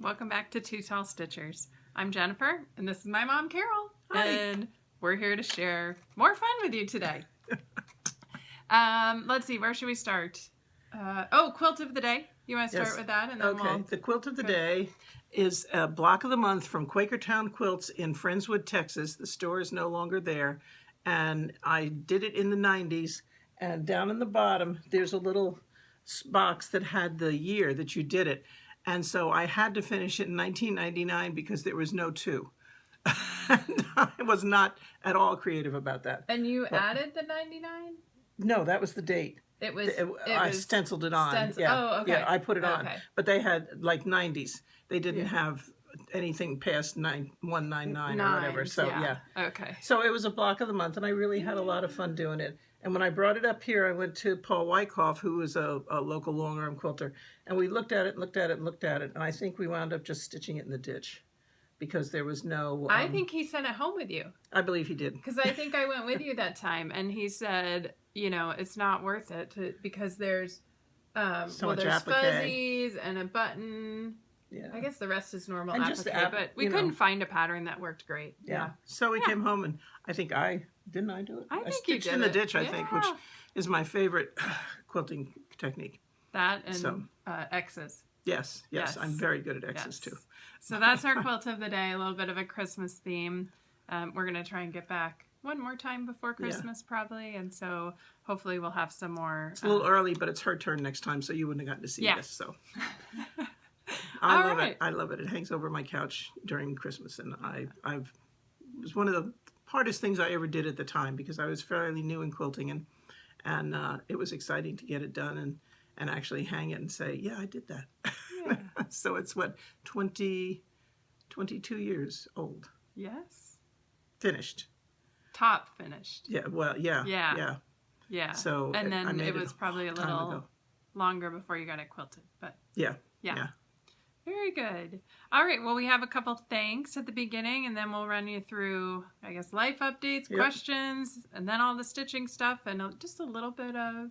Welcome back to Two Tall Stitchers. I'm Jennifer, and this is my mom, Carol. Hi. And we're here to share more fun with you today. Let's see, where should we start? Quilt of the day. You want to start with that? And then Okay. The quilt of the day is a block of the month from Quakertown Quilts in Friendswood, Texas. The store is no longer there. And I did it in the 90s. And down in the bottom, there's a little box that had the year that you did it. And so I had to finish it in 1999 because there was no 2. And I was not at all creative about that. And you added the 99? No, that was the date. I stenciled it on. Oh, okay. Yeah, I put it on. But they had like 90s. They didn't have anything past 199 or whatever. So yeah. Okay. So it was a block of the month, and I really had a lot of fun doing it. And when I brought it up here, I went to Paul Wyckoff, who is a local long arm quilter, and we looked at it, and I think we wound up just stitching it in the ditch because there was no. I think he sent it home with you. I believe he did. Because I think I went with you that time, and he said, you know, it's not worth it because there's there's fuzzies and a button. Yeah. I guess the rest is normal applique, but we couldn't find a pattern that worked great. Yeah. So we came home, and I think didn't I do it? I think stitched you did in the ditch, I think, which is my favorite quilting technique. That and X's. Yes. I'm very good at X's too. So that's our quilt of the day, a little bit of a Christmas theme. We're going to try and get back one more time before Christmas probably, and so hopefully we'll have some more. It's a little early, but it's her turn next time, so you wouldn't have gotten to see this. So I love it. I love it. It hangs over my couch during Christmas, and it was one of the hardest things I ever did at the time because I was fairly new in quilting, and it was exciting to get it done and actually hang it and say, yeah, I did that. Yeah. So it's 22 years old. Yes. Finished. Top finished. Yeah. Well, yeah. So and then it was probably a little longer before you got it quilted, but yeah. Very good. All right. Well, we have a couple thanks at the beginning, and then we'll run you through, I guess, life updates, questions, and then all the stitching stuff, and just a little bit of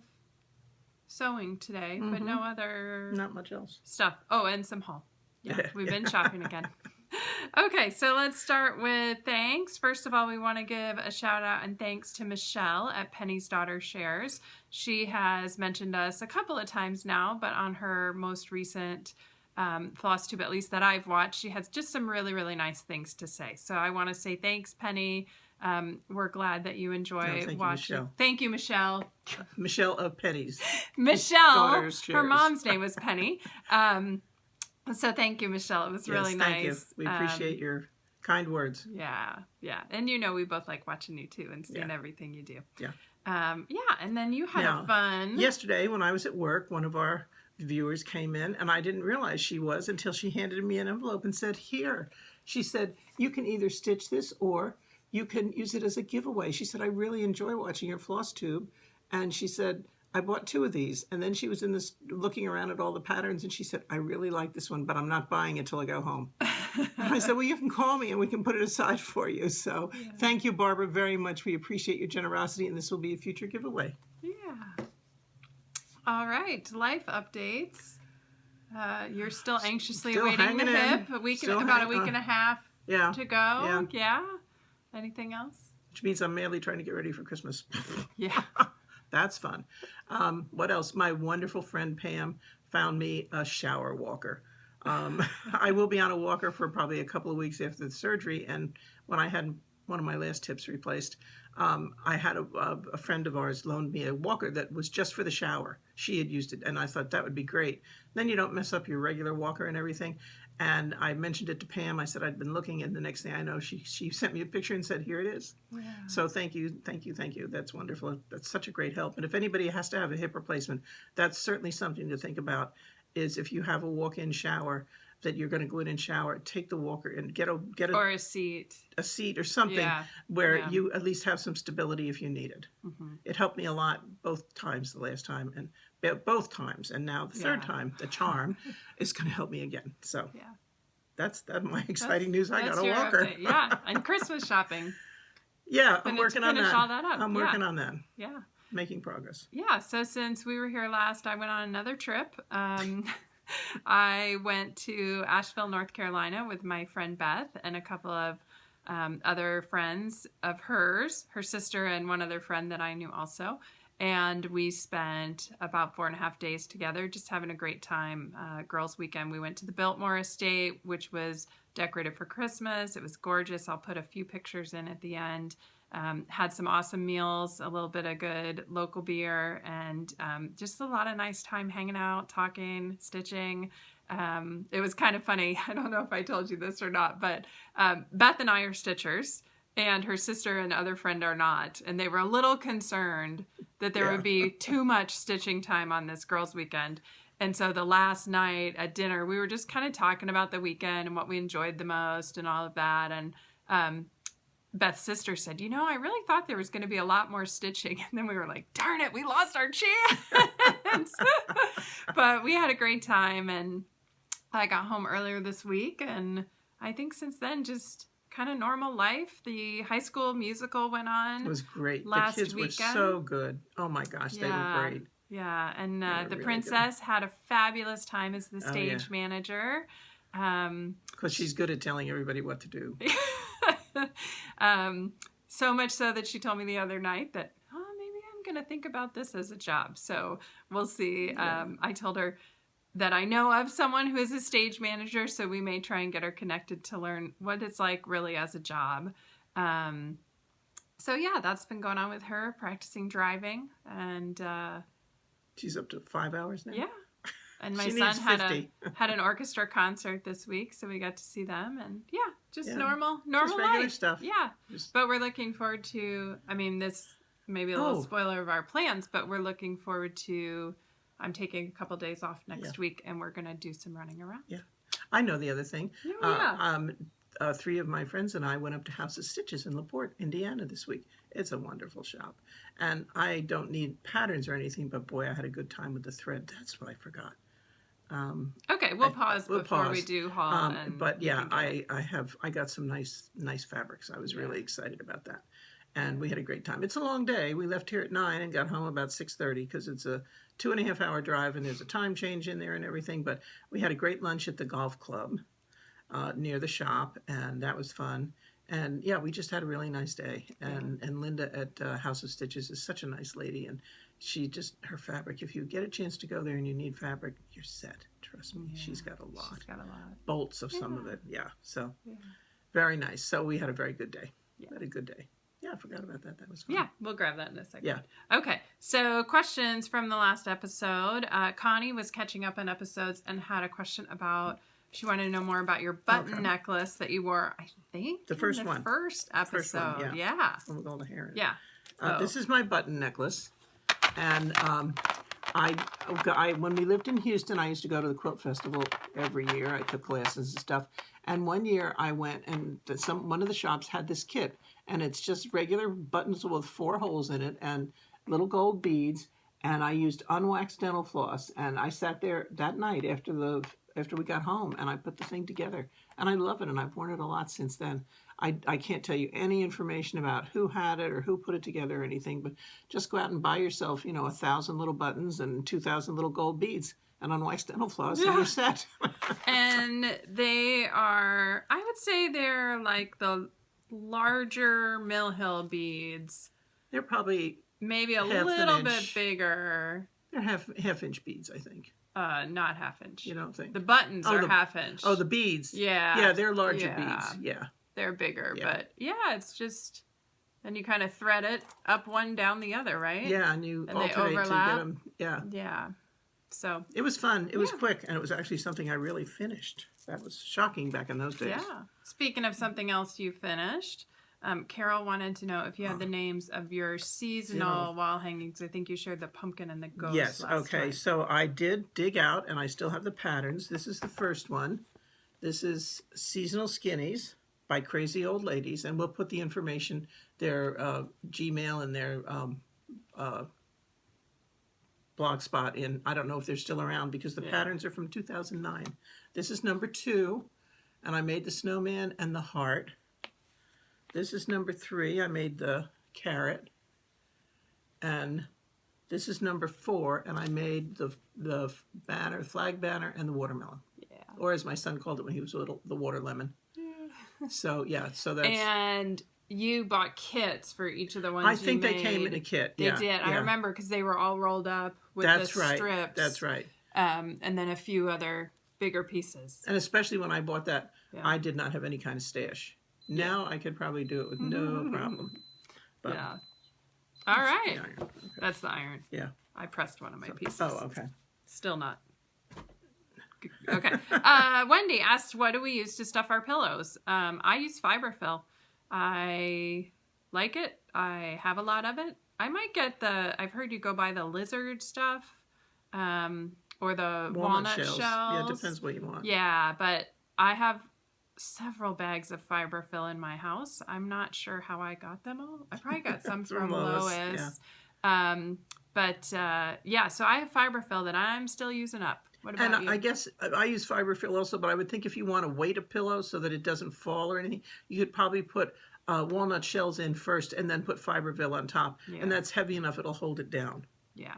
sewing today, but no other... Not much else. Stuff. Oh, and some haul. Yeah, we've been shopping again. Okay, so let's start with thanks. First of all, we want to give a shout out and thanks to Michele at Penny's Daughter Shares. She has mentioned us a couple of times now, but on her most recent Flosstube, at least that I've watched, she has just some really, really nice things to say. So I want to say thanks, Penny. We're glad that you enjoy watching. Thank you, Michele. Michele of Penny's. Michele, her mom's name was Penny. So thank you, Michele. It was really nice. Thank you. We appreciate your kind words. Yeah. And you know we both like watching you too and seeing everything you do. Yeah. And then you had fun. Yesterday when I was at work, one of our viewers came in, and I didn't realize she was until she handed me an envelope and said, here. She said, you can either stitch this or you can use it as a giveaway. She said, I really enjoy watching your Flosstube. And she said, I bought 2 of these. And then she was looking around at all the patterns, and she said, I really like this one, but I'm not buying it till I go home. And I said, well, you can call me and we can put it aside for you. So thank you, Barbara, very much. We appreciate your generosity, and this will be a future giveaway. Yeah. All right, life updates. You're still anxiously awaiting the hip. About a week and a half to go. Yeah. Anything else? Which means I'm madly trying to get ready for Christmas. Yeah. That's fun. What else? My wonderful friend Pam found me a shower walker. I will be on a walker for probably a couple of weeks after the surgery, and when I had one of my last tips replaced, I had a friend of ours loaned me a walker that was just for the shower. She had used it, and I thought that would be great. Then you don't mess up your regular walker and everything. And I mentioned it to Pam. I said I'd been looking, and the next thing I know, she sent me a picture and said, here it is. Yeah. So thank you. That's wonderful. That's such a great help. And if anybody has to have a hip replacement, that's certainly something to think about, is if you have a walk-in shower that you're going to go in and shower, take the walker and get a or a seat or something where you at least have some stability if you need it. It helped me a lot both times, the last time and both times, and now the third time, the charm is going to help me again. So that's my exciting news. I got a walker. And Christmas shopping. I'm working on that. All that up. I'm working on that. Yeah. Making progress. Yeah. So since we were here last, I went on another trip. I went to Asheville, North Carolina with my friend Beth and a couple of other friends of hers, her sister and one other friend that I knew also. And we spent about 4.5 days together, just having a great time. Girls' weekend. We went to the Biltmore Estate, which was decorated for Christmas. It was gorgeous. I'll put a few pictures in at the end. Had some awesome meals, a little bit of good local beer, and just a lot of nice time hanging out, talking, stitching. It was kind of funny. I don't know if I told you this or not, but Beth and I are stitchers, and her sister and other friend are not. And they were a little concerned that there would be too much stitching time on this girls' weekend. And so the last night at dinner, we were just kind of talking about the weekend and what we enjoyed the most and all of that. And Beth's sister said, I really thought there was going to be a lot more stitching. And then we were like, darn it, we lost our chance. But we had a great time. And I got home earlier this week. And I think since then, just kind of normal life. The high school musical went on. It was great. Last the kids weekend. were so good. Oh my gosh, they were great. Yeah, and the really princess had a fabulous time as the stage manager. Because she's good at telling everybody what to do. So much so that she told me the other night that, maybe I'm going to think about this as a job. So we'll see. Yeah. I told her that I know of someone who is a stage manager, so we may try and get her connected to learn what it's like really as a job. So yeah, that's been going on with her, practicing driving, and she's up to 5 hours now. Yeah, and my She son needs had 50. had an orchestra concert this week, so we got to see them, and just Yeah. normal Just regular life stuff. Yeah, Just- but we're looking forward to. I mean, this may be a little spoiler of our plans, but we're looking forward to. I'm taking a couple days off next week, and we're going to do some running around. Yeah, I know the other thing. Oh, yeah. 3 of my friends and I went up to House of Stitches in LaPorte, Indiana this week. It's a wonderful shop. And I don't need patterns or anything, but boy, I had a good time with the thread. That's what I forgot. Okay, we'll pause before we do haul. But yeah, I got some nice fabrics. I was really excited about that. And we had a great time. It's a long day. We left here at 9 and got home about 6:30 because it's a 2.5 hour drive and there's a time change in there and everything. But we had a great lunch at the golf club near the shop, and that was fun. And yeah, we just had a really nice day. And Linda at House of Stitches is such a nice lady, and she just, her fabric, if you get a chance to go there and you need fabric, you're set. Trust me, she's got a lot. She's got a lot. Bolts of some of it, so very nice. So we had a very good day. We had a good day. Yeah, I forgot about that. That was fun. Yeah, we'll grab that in a second. Yeah. Okay, so questions from the last episode. Connie was catching up on episodes and had a question about, she wanted to know more about your button necklace that you wore, I think, the first in one. First episode. First one, yeah. With all the hair in it. Yeah. This is my button necklace. And I when we lived in Houston, I used to go to the Quilt Festival every year. I took classes and stuff. And one year I went and one of the shops had this kit. And it's just regular buttons with 4 holes in it and little gold beads. And I used unwaxed dental floss. And I sat there that night after we got home, and I put the thing together. And I love it, and I've worn it a lot since then. I can't tell you any information about who had it or who put it together or anything, but just go out and buy yourself, 1,000 little buttons and 2,000 little gold beads and unwaxed dental floss, and you're set. And they are, I would say they're like the larger Mill Hill beads. They're probably maybe a little bit bigger. They're half-inch beads, I think. Not half-inch. You don't think? The buttons are half-inch. Oh, the beads. Yeah. Yeah, they're larger beads. Yeah. They're bigger, but it's just, and you kind of thread it up one, down the other, right? Yeah, and you alternate they overlap. to get them. Yeah. Yeah. So. It was fun. It was quick, and it was actually something I really finished. That was shocking back in those days. Yeah. Speaking of something else you finished, Carol wanted to know if you had the names of your seasonal wall hangings. I think you shared the pumpkin and the ghost. Yes. Last time. So I did dig out, and I still have the patterns. This is the first one. This is Seasonal Skinnies by Crazy Old Ladies, and we'll put the information, their Gmail and their blog spot in. I don't know if they're still around because the patterns are from 2009. This is number 2, and I made the snowman and the heart. This is number 3. I made the carrot. And This is number 4, and I made the banner, flag banner, and the watermelon. Yeah. Or as my son called it when he was little, the water lemon. So yeah, so that's. And you bought kits for each of the ones. I think you they made. came in a kit. They did. Yeah. I remember because they were all rolled up with That's the right. strips. That's right. And then a few other bigger pieces. And especially when I bought that, I did not have any kind of stash. Now I could probably do it with no problem. But yeah. All right. The iron. Okay. That's the iron. Yeah. I pressed one of my pieces. Oh, okay. Still not. Okay. Wendy asked, what do we use to stuff our pillows? I use fiberfill. I like it. I have a lot of it. I might get I've heard you go buy the lizard stuff, or the walnut shells. Yeah, it depends what you want. Yeah, but I have several bags of fiberfill in my house. I'm not sure how I got them all. I probably got some from Lois. Yeah. So I have fiberfill that I'm still using up. What about you? I guess I use fiberfill also, but I would think if you want to weight a pillow so that it doesn't fall or anything, you could probably put walnut shells in first and then put fiberfill on top. Yeah. And that's heavy enough, it'll hold it down. Yeah.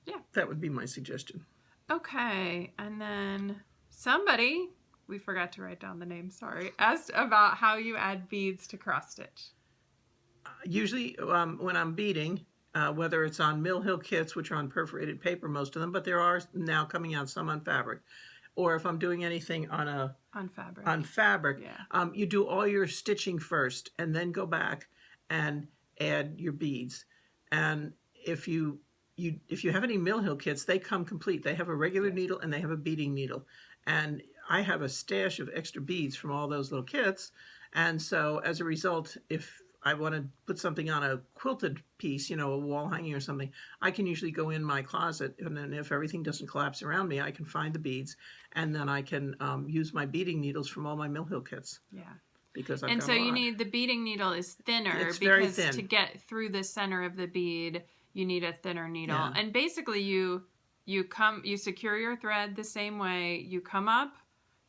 Yeah. That would be my suggestion. Okay. And then somebody, we forgot to write down the name, sorry, asked about how you add beads to cross stitch. Usually when I'm beading, whether it's on Mill Hill kits, which are on perforated paper, most of them, but there are now coming out some on fabric. Or if I'm doing anything on fabric, yeah. You do all your stitching first and then go back and add your beads. And if you have any Mill Hill kits, they come complete. They have a regular needle and they have a beading needle. And I have a stash of extra beads from all those little kits. And so as a result, if I want to put something on a quilted piece, a wall hanging or something, I can usually go in my closet, and then if everything doesn't collapse around me, I can find the beads, and then I can use my beading needles from all my Mill Hill kits. Yeah. Because I've got a lot. You need, the beading needle is thinner. It's very thin. To get through the center of the bead, you need a thinner needle. Yeah. And basically you secure your thread the same way. You come up,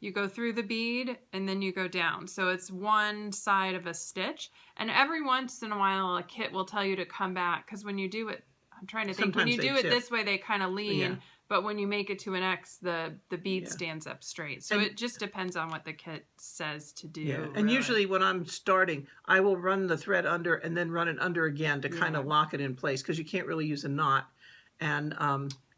you go through the bead, and then you go down. So it's one side of a stitch. And every once in a while, a kit will tell you to come back. Because when you do it, I'm trying to think, sometimes when you do it this way, they kind of lean. But when you make it to an X, the bead stands up straight. So it just depends on what the kit says to do. Yeah. And usually when I'm starting, I will run the thread under and then run it under again to kind of lock it in place. Because you can't really use a knot. And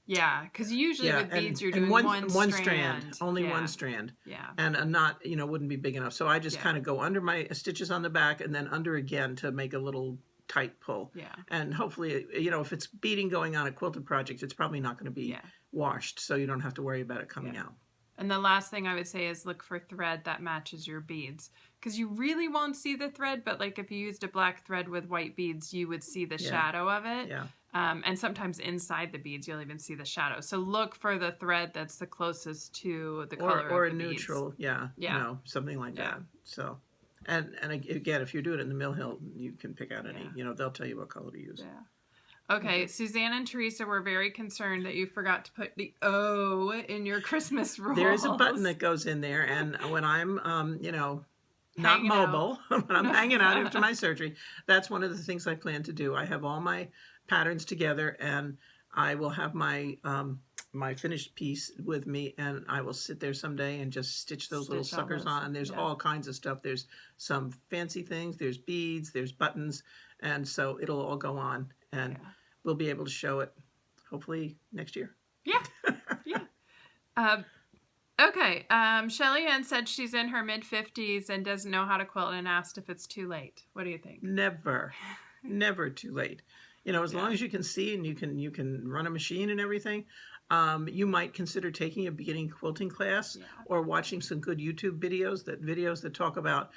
yeah, because usually with beads you're doing one strand. Only one strand. Yeah. And a knot, wouldn't be big enough. So I just kind of go under my stitches on the back and then under again to make a little tight pull. Yeah. And hopefully, if it's beading going on a quilted project, it's probably not going to be washed, so you don't have to worry about it coming out. And the last thing I would say is look for thread that matches your beads. Because you really won't see the thread, but like if you used a black thread with white beads, you would see the shadow of it. Yeah. And sometimes inside the beads, you'll even see the shadow. So look for the thread that's the closest to the color or of the a neutral, beads. Something like that. So, and again, if you're doing it in the Mill Hill, you can pick out any. They'll tell you what color to use. Yeah. Okay, Suzanne and Teresa were very concerned that you forgot to put the O in your Christmas rolls. There is a button that goes in there, and when I'm, not mobile, when I'm hanging out after my surgery, that's one of the things I plan to do. I have all my patterns together, and I will have my my finished piece with me, and I will sit there someday and just stitch those little suckers on. There's all kinds of stuff. There's some fancy things. There's beads. There's buttons, and so it'll all go on, and we'll be able to show it hopefully next year. Yeah. Okay. Shelly Ann said she's in her mid-50s and doesn't know how to quilt and asked if it's too late. What do you think? Never too late. As long as you can see and you can run a machine and everything, you might consider taking a beginning quilting class or watching some good YouTube videos that talk about,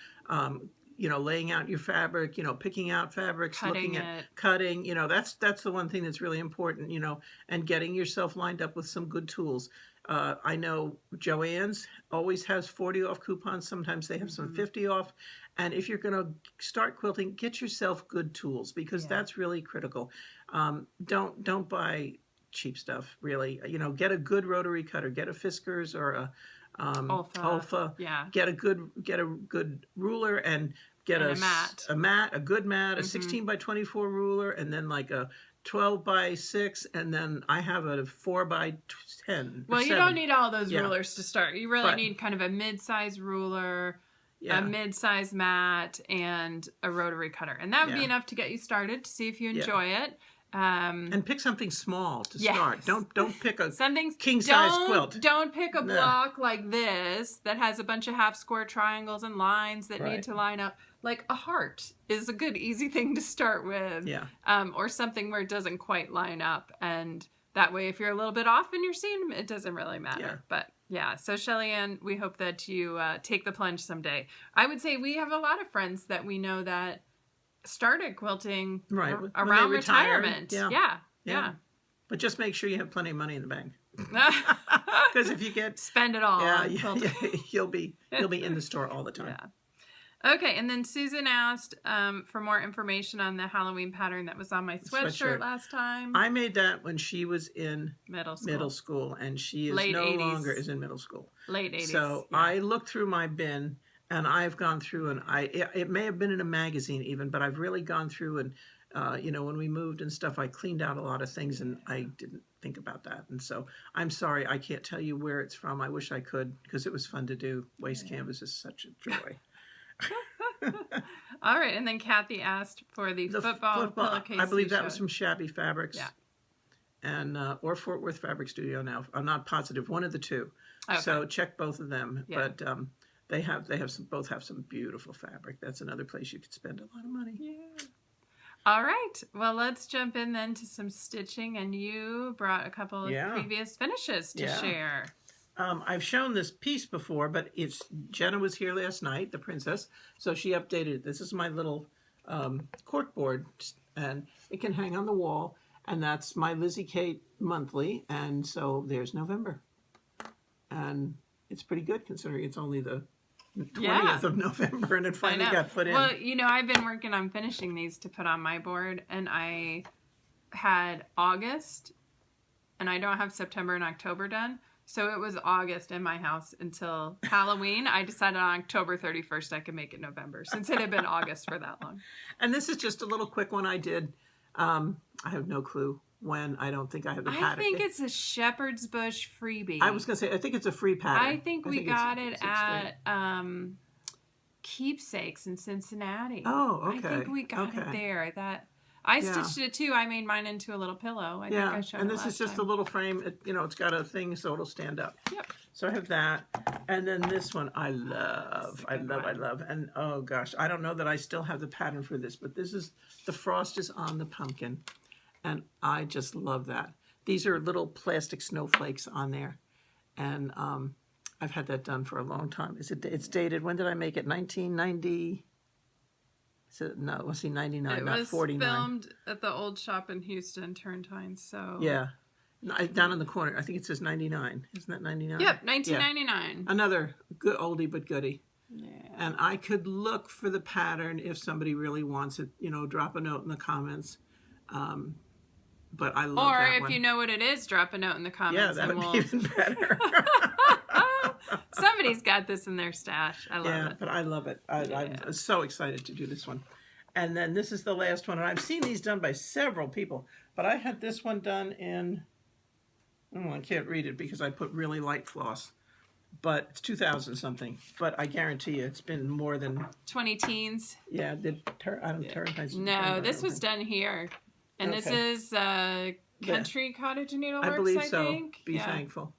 laying out your fabric, picking out fabrics, looking at cutting. That's the one thing that's really important, and getting yourself lined up with some good tools. I know Joann's always has 40 off coupons. Sometimes they have some 50 off. And if you're going to start quilting, get yourself good tools because that's really critical. Don't buy cheap stuff, really. Get a good rotary cutter. Get a Fiskars or a Olfa. Yeah. Get a good ruler and get a good mat, a 16 by 24 ruler, and then like a 12 by 6, and then I have a 4 by 10. Well, you 7. don't need all those Yeah. rulers to start. You really need kind of a mid-size ruler, a mid-size mat, and a rotary cutter. And that would be enough to get you started to see if you enjoy it. And pick something small to start. Don't pick a king-size quilt. Don't pick a block like this that has a bunch of half-square triangles and lines that need to line up. Like a heart is a good, easy thing to start with. Yeah. Or something where it doesn't quite line up. And that way, if you're a little bit off in your seam, it doesn't really matter. Yeah. But yeah, so Shelly Ann, we hope that you take the plunge someday. I would say we have a lot of friends that we know that started quilting around retirement. Yeah. But just make sure you have plenty of money in the bank. Because if you spend it all, you'll be in the store all the time. Yeah. Okay, and then Susan asked for more information on the Halloween pattern that was on my sweatshirt last time. I made that when she was in middle school, and she is Late no 80s. longer is in middle school. Late 80s. So I looked through my bin, and I've gone through, and it may have been in a magazine even, but I've really gone through and when we moved and stuff, I cleaned out a lot of things, and I didn't think about that. And so I'm sorry, I can't tell you where it's from. I wish I could, because it was fun to do. Waste canvas is such a joy. All right, and then Kathy asked for the football pillowcase. I believe that was from Shabby Fabrics. Yeah. And or Fort Worth Fabric Studio now. I'm not positive. One of the two. Okay. So check both of them. Yeah. But both have some beautiful fabric. That's another place you could spend a lot of money. Yeah. All right. Well, let's jump in then to some stitching, and you brought a couple of previous finishes to share. I've shown this piece before, but Jenna was here last night, the princess, so she updated it. This is my little cork board, and it can hang on the wall, and that's my Lizzie Kate monthly, and so there's November. And it's pretty good considering it's only the 20th of November, and it finally got put in. Well, I've been working on finishing these to put on my board, and I had August, and I don't have September and October done. So it was August in my house until Halloween. I decided on October 31st I could make it November, since it had been August for that long. And this is just a little quick one I did. I have no clue when. I don't think I have the pattern. I think it's a Shepherd's Bush freebie. I was going to say, I think it's a free pattern. I think we got it at Keepsakes in Cincinnati. Oh, okay. I think we got it there. I stitched it too. I made mine into a little pillow. I think I showed and it this is just a little frame. It's got a thing so it'll stand up. Yep. So I have that. And then this one I love. I love. And oh gosh, I don't know that I still have the pattern for this, but this is The Frost is on the Pumpkin. And I just love that. These are little plastic snowflakes on there. And I've had that done for a long time. It's dated. When did I make it? 1990. No, let's see, 99, not 49. It was filmed at the old shop in Houston, Turntine, so... Yeah. Down in the corner. I think it says 99. Isn't that 99? Yep, 1999. Yeah. Another good oldie but goodie. Yeah. And I could look for the pattern if somebody really wants it. Drop a note in the comments. But I love that one. Or if you know what it is, drop a note in the comments. Yeah, that would be even better. Somebody's got this in their stash. I love it. Yeah, but I love it. I'm so excited to do this one. And then this is the last one. And I've seen these done by several people. But I had this one done in... I can't read it because I put really light floss. But it's 2000 something. But I guarantee you it's been more than... 20 teens. Yeah, Turrentine's... No, this was done here. And this is Country Cottage Needleworks, I believe so. think. Be thankful.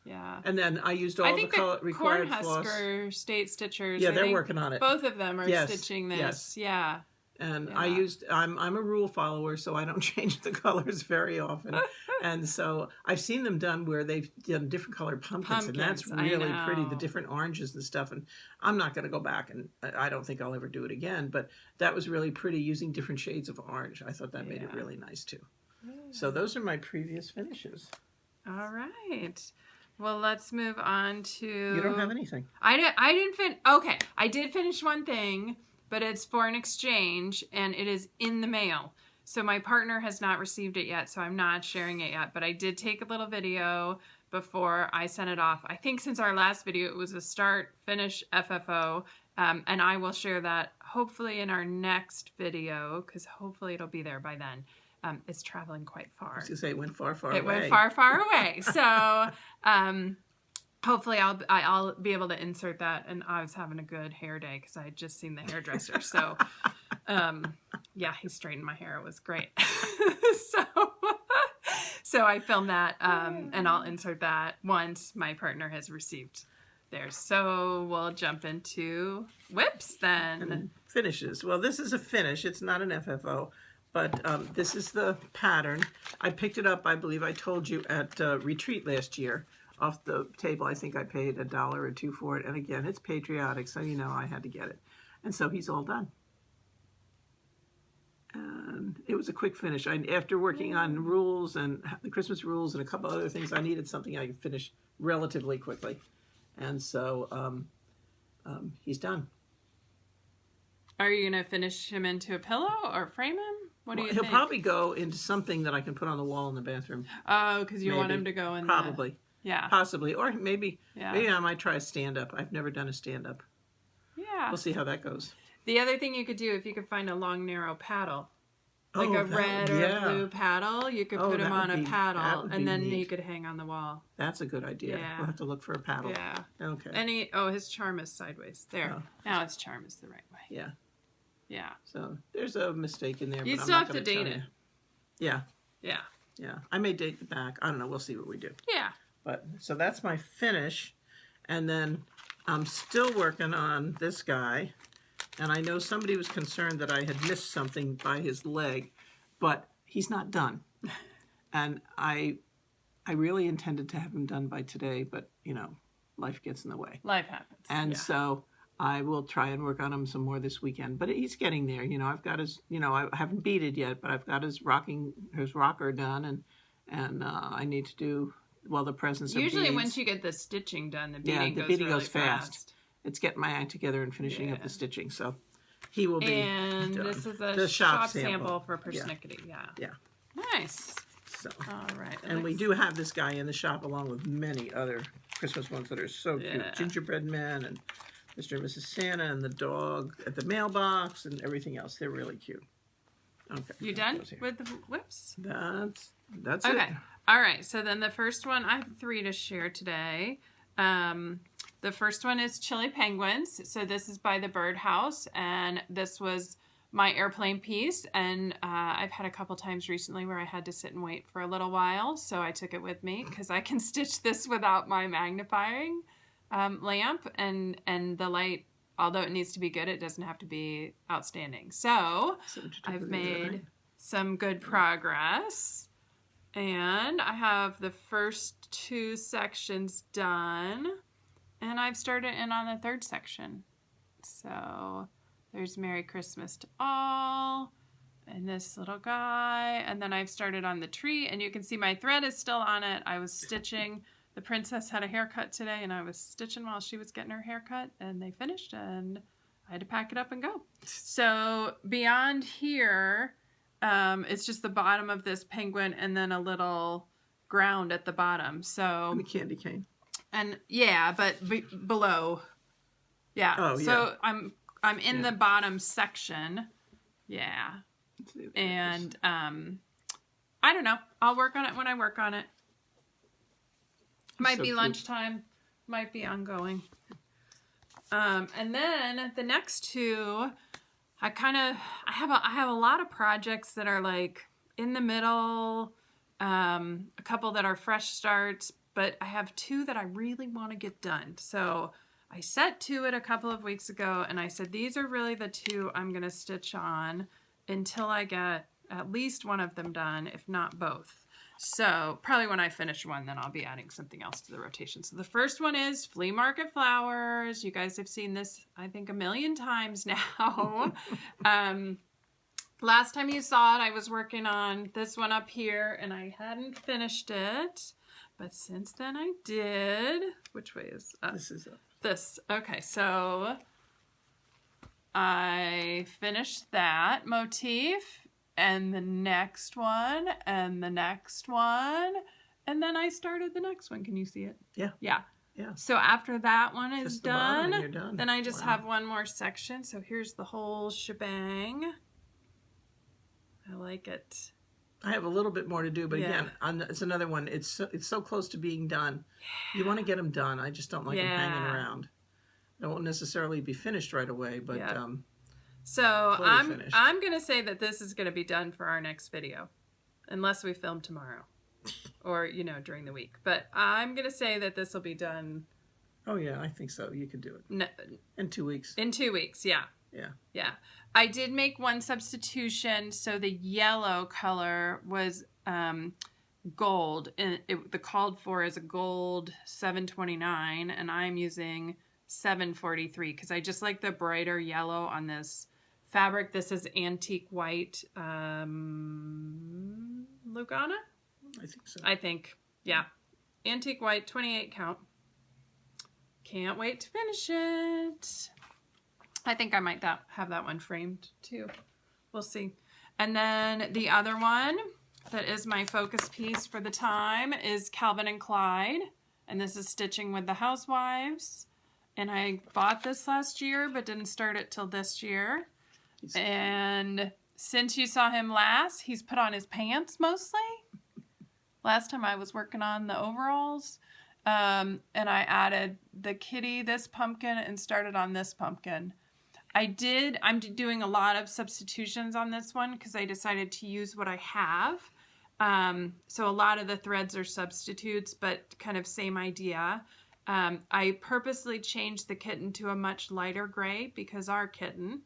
Yeah. And then I used all the required floss. Cornhusker State Stitchers. Yeah, they're working on it. Both of them are stitching this. Yes. Yeah. And I'm a rule follower, so I don't change the colors very often. And so I've seen them done where they've done different colored pumpkins, and that's really pretty, the different oranges and stuff. And I'm not going to go back, and I don't think I'll ever do it again. But that was really pretty using different shades of orange. I thought that made it really nice too. Yeah. So those are my previous finishes. All right. Well, let's move on to... You don't have anything. I didn't finish... Okay, I did finish one thing, but it's for an exchange, and it is in the mail. So my partner has not received it yet, so I'm not sharing it yet. But I did take a little video before I sent it off. I think since our last video, it was a start, finish FFO, and I will share that hopefully in our next video, because hopefully it'll be there by then. is traveling quite I far. was going to say it went far, far away. It went far, far away. So hopefully I'll be able to insert that. And I was having a good hair day because I had just seen the hairdresser. So yeah, he straightened my hair. It was great. So I filmed that, and I'll insert that once my partner has received theirs. So we'll jump into whips then. And finishes. Well, this is a finish. It's not an FFO, but this is the pattern. I picked it up, I believe I told you, at retreat last year off the table. I think I paid $1 or $2 for it. And again, it's patriotic, so you know I had to get it. And so he's all done. And it was a quick finish. After working on rules and the Christmas rules and a couple other things, I needed something I could finish relatively quickly. And so he's done. Are you going to finish him into a pillow or frame him? What do you He'll think? probably go into something that I can put on the wall in the bathroom. Oh, because you want him to go in Probably. Yeah. Possibly. Or maybe I might try a stand-up. I've never done a stand-up. Yeah. We'll see how that goes. The other thing you could do, if you could find a long, narrow paddle, like a red or a blue paddle, you could put him on a paddle, and then you could hang on the wall. That's a good idea. Yeah. We'll have to look for a paddle. Yeah. Okay. His charm is sideways. There. Oh. Now his charm is the right way. Yeah. Yeah. So there's a mistake in there. You but still I'm not have to date it. Yeah. Yeah. Yeah. I may date the back. I don't know. We'll see what we do. Yeah. But so that's my finish. And then I'm still working on this guy. And I know somebody was concerned that I had missed something by his leg, but he's not done. And I really intended to have him done by today, but, you know, life gets in the way. Life happens. And so I will try and work on him some more this weekend. But he's getting there. You know, I've got his, you know, I haven't beat it yet, but I've got his rocker done. And I need to do, well, the presents of Usually beads. once you get the stitching done, the beading goes really fast. It's getting my act together and finishing up the stitching. So he will be And done. this is a the shop sample for persnickety. Yeah. Nice. So, all right. And we do have this guy in the shop along with many other Christmas ones that are so cute. Gingerbread Men and Mr. and Mrs. Santa and the dog at the mailbox and everything else. They're really cute. Okay. You done with the whips? That's it. Okay. All right. So then the first one, I have 3 to share today. The first one is Chili Penguins. So this is by the Birdhouse, and this was my airplane piece. And I've had a couple times recently where I had to sit and wait for a little while, so I took it with me because I can stitch this without my magnifying lamp, and the light, although it needs to be good, it doesn't have to be outstanding. So I've made some good progress, and I have the first 2 sections done. And I've started in on the 3rd section. So there's Merry Christmas to All and this little guy. And then I've started on the tree, and you can see my thread is still on it. I was stitching. The princess had a haircut today, and I was stitching while she was getting her haircut, and they finished, and I had to pack it up and go. So beyond here, it's just the bottom of this penguin and then a little ground at the bottom. So the candy cane. And but below, Oh, so I'm in the bottom section, and I don't know. I'll work on it when I work on it. Might be lunchtime, might be ongoing. And then the next 2, I have a lot of projects that are like in the middle, a couple that are fresh starts. But I have 2 that I really want to get done. So I set to it a couple of weeks ago, and I said, these are really the 2 I'm going to stitch on until I get at least one of them done, if not both. So probably when I finish one, then I'll be adding something else to the rotation. So the first one is Flea Market Flowers. You guys have seen this, I think, a million times now. Last time you saw it, I was working on this one up here, and I hadn't finished it. But since then I did. Which way is up? This is up. This. Okay, so I finished that motif, and the next one, and the next one, and then I started the next one. Can you see it? Yeah. Yeah. Yeah. So after that one is just the bottom, done, you're done, then I just have one more section. So here's the whole shebang. I like it. I have a little bit more to do, but again, it's another one. It's so close to being done. You want to get them done. I just don't like them hanging around. They won't necessarily be finished right away, but so I'm gonna say that this is gonna be done for our next video, unless we film tomorrow, or during the week. But I'm gonna say that this will be done. Oh yeah, I think so. You could do it in 2 weeks. In 2 weeks, yeah. I did make one substitution. So the yellow color was gold, and the called for is a gold 729, and I'm using 743 because I just like the brighter yellow on this fabric. This is antique white Lugana? I think so. I think, yeah. Antique white, 28 count. Can't wait to finish it. I think I might have that one framed too. We'll see. And then the other one that is my focus piece for the time is Calvin and Clyde. And this is Stitching with the Housewives. And I bought this last year, but didn't start it till this year. And since you saw him last, he's put on his pants mostly. Last time I was working on the overalls. And I added the kitty, this pumpkin, and started on this pumpkin. I'm doing a lot of substitutions on this one because I decided to use what I have. So a lot of the threads are substitutes, but kind of same idea. I purposely changed the kitten to a much lighter gray because our kitten,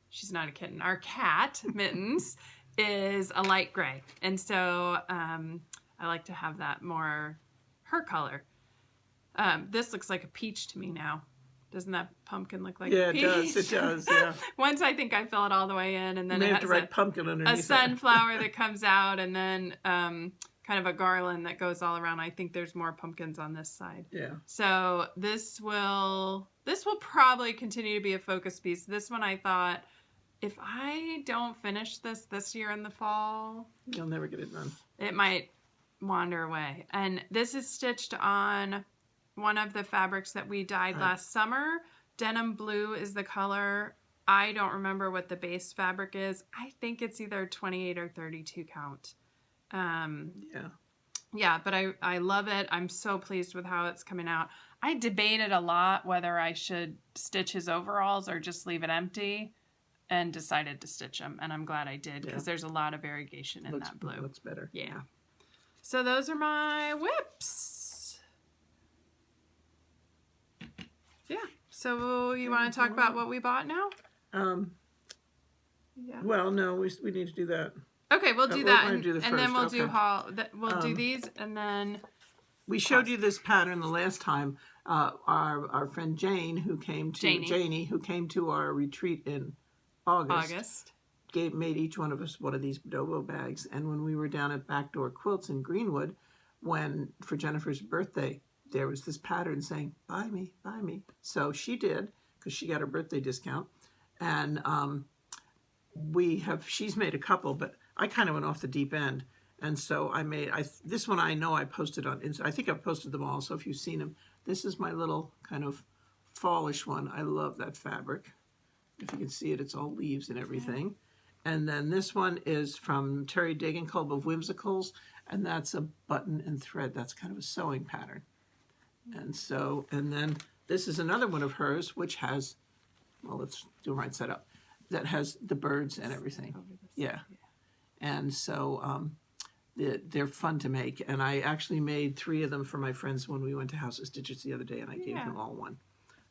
she's not a kitten, our cat, Mittens, is a light gray. And so I like to have that more her color. This looks like a peach to me now. Doesn't that pumpkin look like a peach? Yeah, it does, yeah. Once I think I fill it all the way in, and then you it have to write pumpkin underneath a sunflower that comes out, and then kind of a garland that goes all around. I think there's more pumpkins on this side. Yeah. So this will probably continue to be a focus piece. This one I thought, if I don't finish this year in the fall, you'll never get it done. It might wander away. And this is stitched on one of the fabrics that we dyed last summer. Denim blue is the color. I don't remember what the base fabric is. I think it's either 28 or 32 count. Yeah, but I love it. I'm so pleased with how it's coming out. I debated a lot whether I should stitch his overalls or just leave it empty, and decided to stitch them. And I'm glad I did because there's a lot of variegation in that blue. Looks better. Yeah. So those are my whips. Yeah. So you want to talk about what we bought now? Yeah. Well, no, we need to do that. Okay, we'll do that, and then we'll do haul. We'll do these, and then we showed you this pattern the last time. Our friend Janie, who came to our retreat in August, made each one of us one of these Dobo bags. And when we were down at Backdoor Quilts in Greenwood, for Jennifer's birthday, there was this pattern saying, buy me, buy me. So she did, because she got her birthday discount. And she's made a couple, but I kind of went off the deep end. And so this one I know I posted on, I think I've posted them all, so if you've seen them, this is my little kind of fallish one. I love that fabric. If you can see it, it's all leaves and everything. And then this one is from Terry Degenkolb of Whimsicals, and that's a button and thread. That's kind of a sewing pattern. And then this is another one of hers, which has, well, let's do it right side up, that has the birds and everything. Yeah. And so they're fun to make. And I actually made 3 of them for my friends when we went to House of Stitches the other day, and I gave them all one.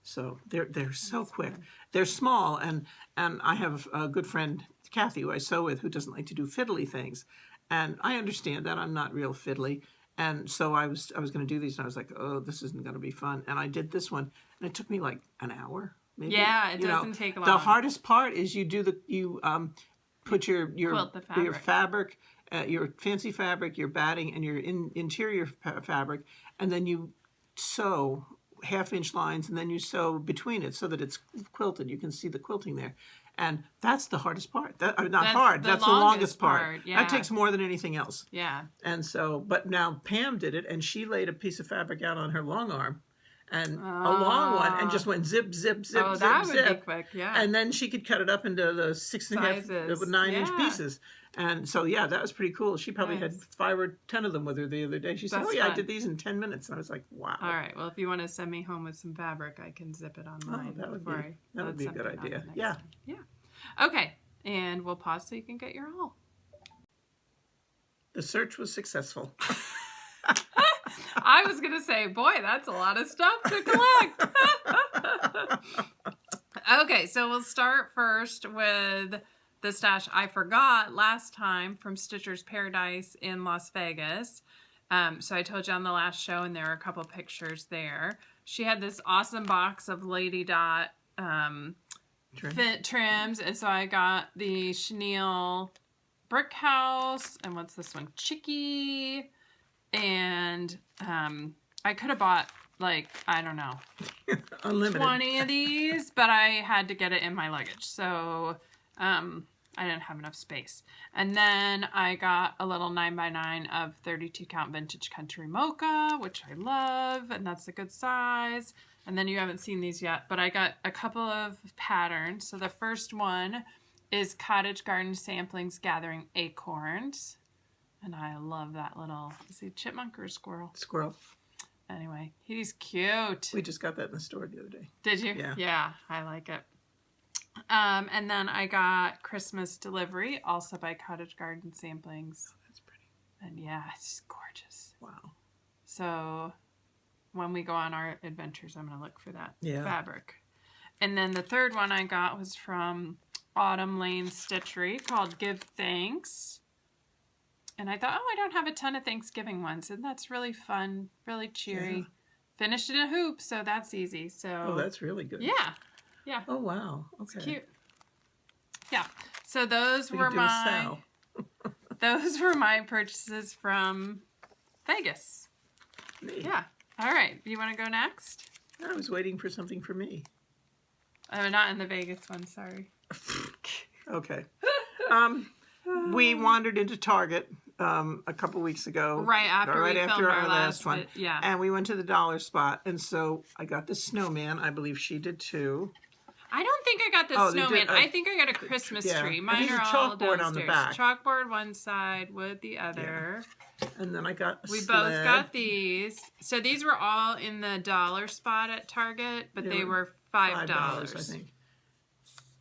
So they're so quick. They're small, and I have a good friend, Kathy, who I sew with, who doesn't like to do fiddly things. And I understand that. I'm not real fiddly. And so I was going to do these, and I was like, oh, this isn't going to be fun. And I did this one, and it took me like an hour. Maybe. Yeah, it doesn't take long. The hardest part is you put your fabric, your fancy fabric, your batting, and your interior fabric, and then you sew 1/2-inch lines, and then you sew between it so that it's quilted. You can see the quilting there. And that's the hardest part. That's the longest part. Yeah. That takes more than anything else. Yeah. And so, but now Pam did it, and she laid a piece of fabric out on her long arm, and a long one, and just went zip, zip, zip, Oh, zip, that would zip. be quick, yeah. And then she could cut it up into the 6.5, Sizes. 9-inch pieces. And so, yeah, that was pretty cool. She probably had 5 or 10 of them with her the other day. She said, That's oh, yeah, fun. I did these in 10 minutes. And I was like, wow. All right. Well, if you want to send me home with some fabric, I can zip it on mine. Oh, that would be a good something idea. on next Yeah. time. Yeah. Okay. And we'll pause so you can get your haul. The search was successful. I was going to say, boy, that's a lot of stuff to collect. Okay, so we'll start first with the stash I forgot last time from Stitcher's Paradise in Las Vegas. So I told you on the last show, and there are a couple pictures there. She had this awesome box of Lady Dot fit trims, and so I got the chenille brick house, and what's this one? Chicky, and I could have bought, like, I don't know, Unlimited. 20 of these, but I had to get it in my luggage, so I didn't have enough space. And then I got a little 9x9 of 32 count vintage country mocha, which I love, and that's a good size. And then you haven't seen these yet, but I got a couple of patterns. So the first one is Cottage Garden Samplings Gathering Acorns. And I love that little, is he a chipmunk or a squirrel? Squirrel. Anyway, he's cute. We just got that in the store the other day. Did you? Yeah. Yeah, I like it. And then I got Christmas Delivery, also by Cottage Garden Samplings. Oh, that's pretty. And yeah, it's gorgeous. Wow. So when we go on our adventures, I'm going to look for that fabric. And then the third one I got was from Autumn Lane Stitchery called Give Thanks. And I thought, oh, I don't have a ton of Thanksgiving ones. And that's really fun, really cheery. Yeah. Finished in a hoop, so that's easy. So Oh, that's really good. yeah. Yeah. Oh, wow. Okay. It's cute. Yeah. So those We were could do a my Sal. those were my purchases from Vegas. Me. Yeah. All right. You want to go next? I was waiting for something for me. Oh, not in the Vegas one. Sorry. Okay. We wandered into Target a couple weeks ago. Right after we filmed our last one. Yeah. And we went to the dollar spot. And so I got the snowman. I believe she did too. I don't think I got the snowman. I think I got a Christmas tree. Mine and are there's a all chalkboard downstairs. on the back. Chalkboard one side, wood the other. Yeah. And then I got a We sled. both got these. So these were all in the dollar spot at Target, but they were $5. I think.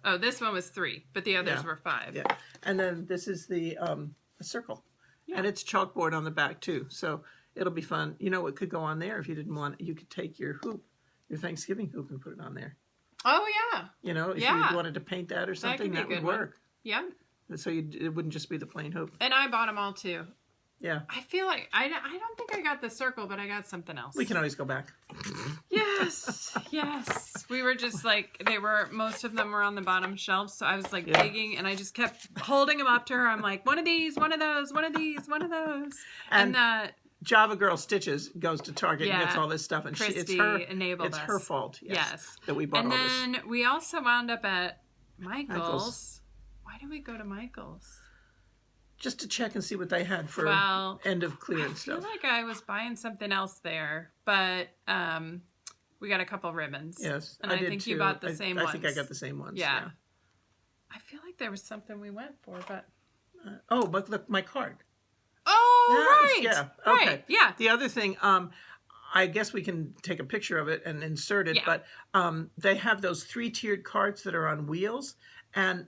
Oh, this one was $3, but the others were $5. Yeah. And then this is the a circle. Yeah. And it's chalkboard on the back too. So it'll be fun. You know what could go on there if you didn't want it? You could take your hoop, your Thanksgiving hoop, and put it on there. Oh, yeah. You know, if you wanted to paint that or something, that would work. Yeah. So it wouldn't just be the plain hoop. And I bought them all too. Yeah. I feel like, I don't think I got the circle, but I got something else. We can always go back. Yes. Yes. We were just like, most of them were on the bottom shelf. So I was like digging and I just kept holding them up to her. I'm like, one of these, one of those, one of these, one of those. And that Java Girl Stitches goes to Target and gets all this stuff, and Christy it's her fault. Yes, that we bought and all this. And then we also wound up at Michael's. Why did we go to Michael's? Just to check and see what they had for end of clearance stuff. I feel like I was buying something else there, but we got a couple ribbons. Yes, and I did think too. you bought the same ones. I think I got the same ones. Yeah. I feel like there was something we went for, but but look, my card. Oh, right. Yeah. Okay. Right. Yeah. The other thing, I guess we can take a picture of it and insert it, but they have those 3-tiered cards that are on wheels, and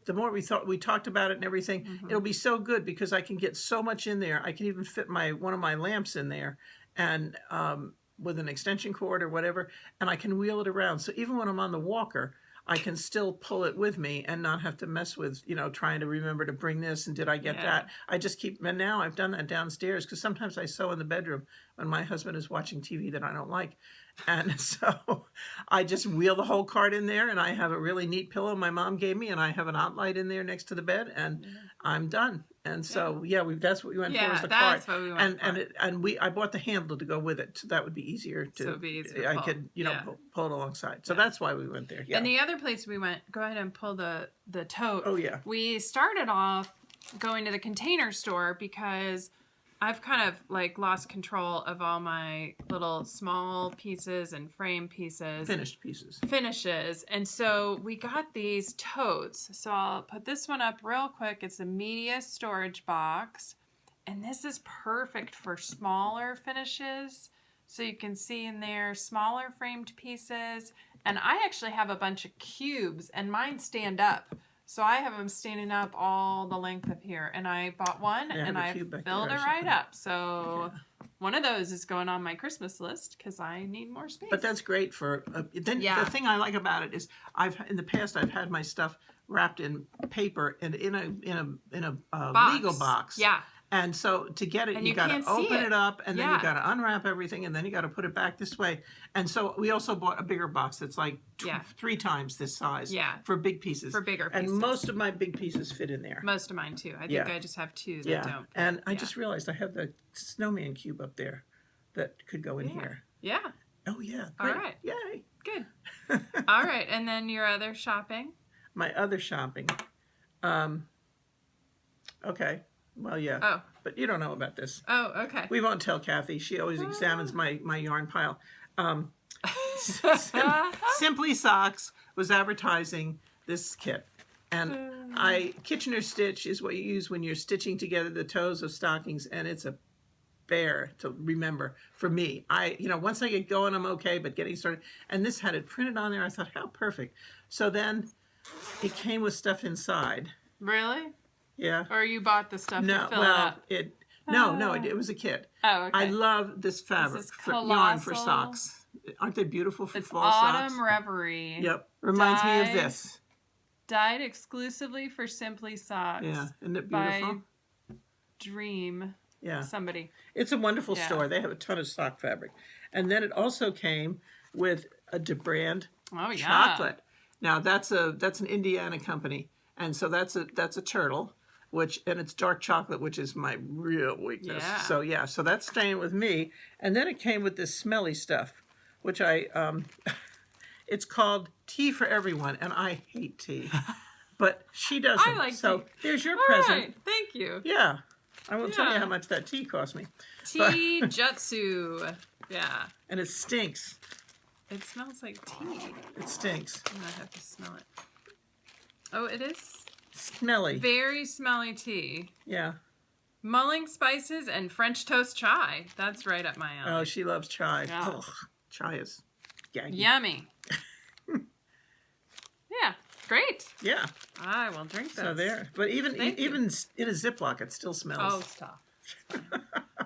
the more we talked about it and everything, it'll be so good because I can get so much in there. I can even fit one of my lamps in there, and with an extension cord or whatever, and I can wheel it around. So even when I'm on the walker, I can still pull it with me and not have to mess with, trying to remember to bring this and did I get that? I just and now I've done that downstairs because sometimes I sew in the bedroom when my husband is watching TV that I don't like. And so I just wheel the whole cart in there, and I have a really neat pillow my mom gave me, and I have an outlight in there next to the bed, and I'm done. And so that's what we went for was the cart. What we went for. I bought the handle to go with it, so that would be easier to. So it'd be easier to I pull. could pull it alongside. So that's why we went there. Yeah. And the other place we went, go ahead and pull the tote. Oh yeah. We started off going to the Container Store because I've kind of like lost control of all my little small pieces and frame pieces. Finishes. And so we got these totes. So I'll put this one up real quick. It's a media storage box. And this is perfect for smaller finishes. So you can see in there smaller framed pieces. And I actually have a bunch of cubes and mine stand up. So I have them standing up all the length of here. And I bought one and I filled it right up. So one of those is going on my Christmas list because I need more space. But that's great for, the thing I like about it is in the past I've had my stuff wrapped in paper and in a legal box. Yeah. And so to get it, you got to open it up, and then you got to unwrap everything, and then you got to put it back this way. And so we also bought a bigger box that's like 3 times this size for big pieces. For bigger pieces. And most of my big pieces fit in there. Most of mine, too. I think I just have 2 that don't. And I just realized I have the snowman cube up there that could go in here. Yeah. Oh, yeah. Great. All right. Yay. Good. All right. And then your other shopping? My other shopping. Okay. Well, yeah. Oh. But you don't know about this. Oh, okay. We won't tell Kathy. She always examines my yarn pile. Simply Socks was advertising this kit. And Kitchener stitch is what you use when you're stitching together the toes of stockings, and it's a bear to remember for me. Once I get going, I'm okay, but getting started. And this had it printed on there. I thought, how perfect. So then it came with stuff inside. Really? Yeah. Or you bought the stuff to fill it up? It was a kit. Oh, okay. I love this fabric for yarn for socks. Aren't they beautiful for fall socks? Autumn Reverie. Yep. Reminds me of this. Dyed exclusively for Simply Socks. Yeah. Isn't it beautiful? By Dream. Yeah. Somebody. It's a wonderful store. They have a ton of sock fabric. And then it also came with a DeBrand chocolate. Now that's an Indiana company. And so that's a turtle. And it's dark chocolate, which is my real weakness. Yeah. So that's staying with me. And then it came with this smelly stuff, which it's called Tea for Everyone, and I hate tea. But she doesn't. I like so tea. There's your present. Right. Thank you. Yeah. I won't tell you how much that tea cost me. Tea Jutsu. Yeah. And it stinks. It smells like tea. It stinks. I'm going to have to smell it. Oh, it is? Smelly. Very smelly tea. Yeah. Mulling spices and French toast chai. That's right up my alley. Oh, she loves chai. Yeah. Oh, chai is gaggy. Yummy. Yeah. Great. Yeah. I will drink this. So there. But even in a Ziploc, it still smells. Oh, stop.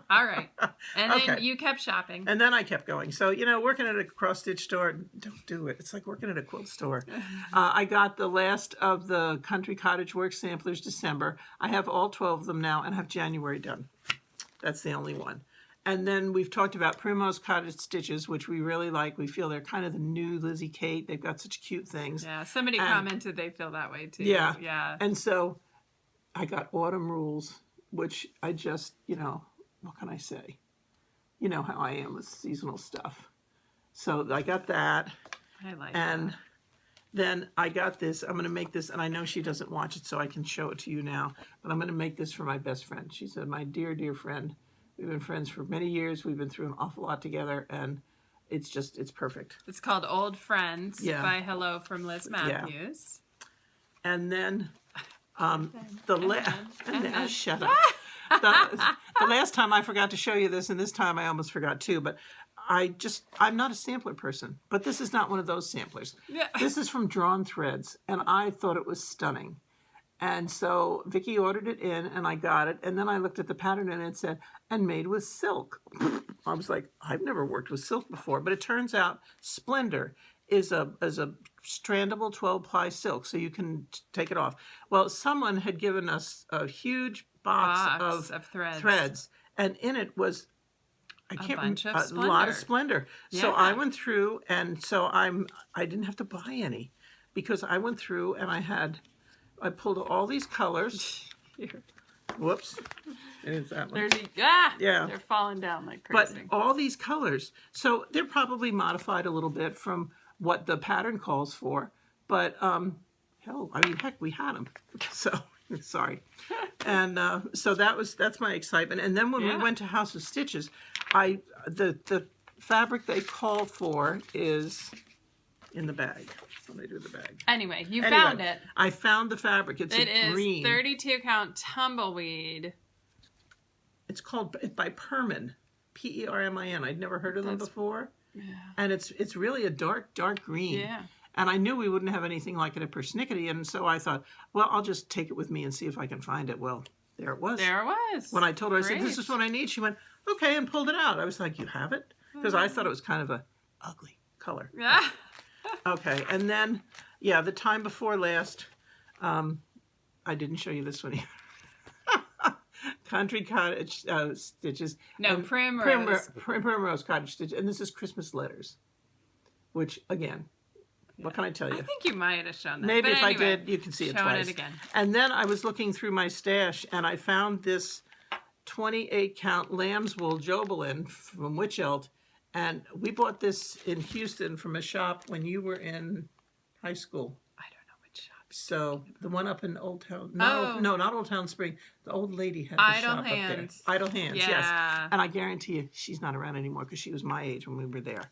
All right. And then you kept shopping. And then I kept going. So, working at a cross-stitch store, don't do it. It's like working at a quilt store. I got the last of the Country Cottage Work samplers December. I have all 12 of them now and have January done. That's the only one. And then we've talked about Primrose Cottage Stitches, which we really like. We feel they're kind of the new Lizzie Kate. They've got such cute things. Yeah, somebody commented they feel that way too. Yeah. Yeah. And so I got Autumn Rules, which I just, what can I say? You know how I am with seasonal stuff. So I got that. I like and that. Then I got this. I'm going to make this, and I know she doesn't watch it, so I can show it to you now. But I'm going to make this for my best friend. She's my dear, dear friend. We've been friends for many years. We've been through an awful lot together, and it's perfect. It's called Old Friends by Hello from Liz Matthews. Yeah. And then shut up. The last time I forgot to show you this, and this time I almost forgot too, but I'm not a sampler person, but this is not one of those samplers. Yeah. This is from Drawn Threads, and I thought it was stunning. And so Vicki ordered it in, and I got it, and then I looked at the pattern, and it said, and made with silk. I was like, I've never worked with silk before, but it turns out Splendor is a strandable 12-ply silk, so you can take it off. Well, someone had given us a huge box of threads, and in it was a lot of Splendor. Yeah. So I went through, and so I didn't have to buy any, because I went through and I pulled all these colors. Whoops. It's that one. They're falling down like crazy. But all these colors, so they're probably modified a little bit from what the pattern calls for, but heck, we had them. So Sorry. And so that's my excitement. And then when we went to House of Stitches, the fabric they call for is in the bag. Let me do the bag. Anyway, you found it. I found the fabric. It is green. 32 count tumbleweed. It's called by Permin, Permin. I'd never heard of them before. Yeah. And it's really a dark green. Yeah. And I knew we wouldn't have anything like it at Persnickety, and so I thought, well, I'll just take it with me and see if I can find it. Well, there it was. There it was. When I told her, I said, this is what I need, she went, okay, and pulled it out. I was like, you have it? Because I thought it was kind of a ugly color. Yeah. Okay, and then, yeah, the time before last, I didn't show you this one either. Country Cottage Stitches. No, Primrose. Primrose Cottage Stitches. And this is Christmas Letters, which, again, what can I tell you? I think you might have shown that. Maybe but if anyway, I did, you can see it showing twice. it again. And then I was looking through my stash, and I found this 28 count lamb's wool Jobelin from Witchelt. And we bought this in Houston from a shop when you were in high school. I don't know which shop. So the one up in Old Town. No, not Old Town Spring. The old lady had the Idle shop Hands. up there. Idle Hands, Yeah. yes. And I guarantee you, she's not around anymore because she was my age when we were there.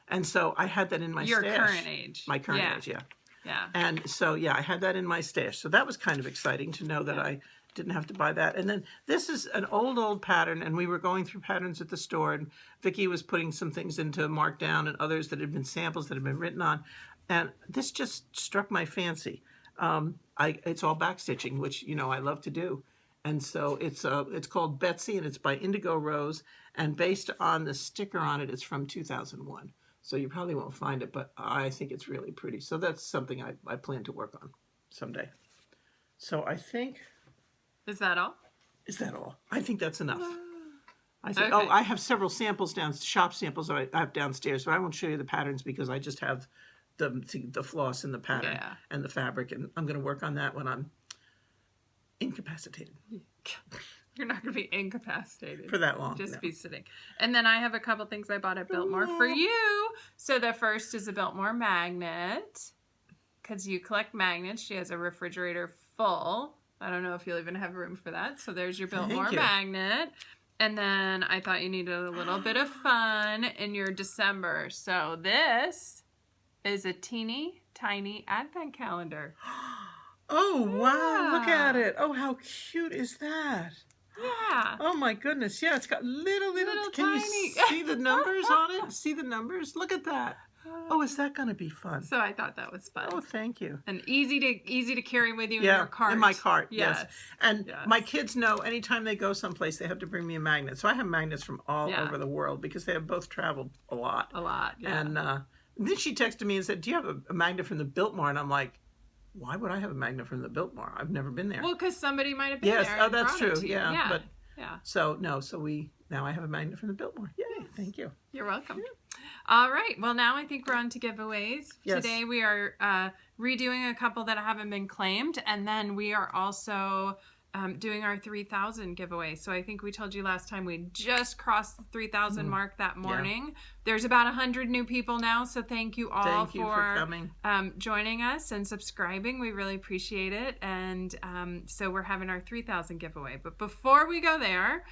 And so I had that in my Your stash. current age. My current age, yeah. Yeah. And so, yeah, I had that in my stash. So that was kind of exciting to know that I didn't have to buy that. And then this is an old pattern, and we were going through patterns at the store, and Vicki was putting some things into Markdown and others that had been samples that had been written on. And this just struck my fancy. It's all backstitching, which, you know, I love to do. And so it's called Betsy, and it's by Indigo Rose. And based on the sticker on it, it's from 2001. So you probably won't find it, but I think it's really pretty. So that's something I plan to work on someday. So I think... Is that all? Is that all? I think that's enough. I think, Okay. I have several samples shop samples that I have downstairs, but I won't show you the patterns because I just have the floss and the pattern and the fabric, and I'm going to work on that when I'm incapacitated. You're not going to be incapacitated. For that long. Just be sitting. And then I have a couple things I bought at Biltmore for you. So the first is a Biltmore magnet. Because you collect magnets. She has a refrigerator full. I don't know if you'll even have room for that. So there's your Biltmore magnet. And then I thought you needed a little bit of fun in your December. So this is a teeny tiny advent calendar. Oh, wow. Look at it. Oh, how cute is that? Yeah. Oh my goodness. Yeah, it's got little can tiny. you see the numbers on it? See the numbers? Look at that. Oh, is that going to be fun? So I thought that was fun. Oh, thank you. And easy to carry with you in your cart. In my cart, yes. And yes. my kids know anytime they go someplace, they have to bring me a magnet. So I have magnets from all over the world because they have both traveled a lot. Yeah. And then she texted me and said, do you have a magnet from the Biltmore? And I'm like, why would I have a magnet from the Biltmore? I've never been there. Well, because somebody might have been there. Yes, that's true. Yeah. But so now I have a magnet from the Biltmore. Yay, thank you. You're welcome. All right. Well, now I think we're on to giveaways. Yes. Today we are redoing a couple that haven't been claimed, and then we are also doing our 3,000 giveaway. So I think we told you last time we just crossed the 3,000 mark that morning. Yeah. There's about 100 new people now, so thank you all for coming. Joining us and subscribing. We really appreciate it. And so we're having our 3,000 giveaway. But before we go there,